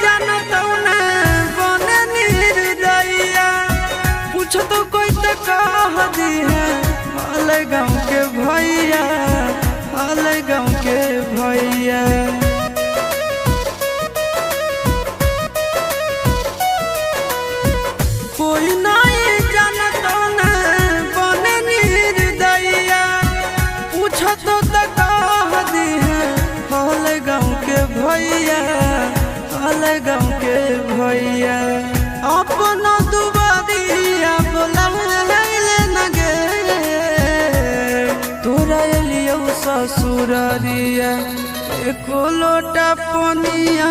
जानत न बने निर्दयिया पूछ तो कोई तो कह दी है हाल गाँव के भैया हाल गाँव के भैया। कोई नहीं जानत न बने निर्दयिया पूछ तो कह दी है हाल गाँव के भैया हाल गाँव के भैया। अपना दुबारिया बोला न गे तोरा एलियो ससुरारिया एको लोटा पनिया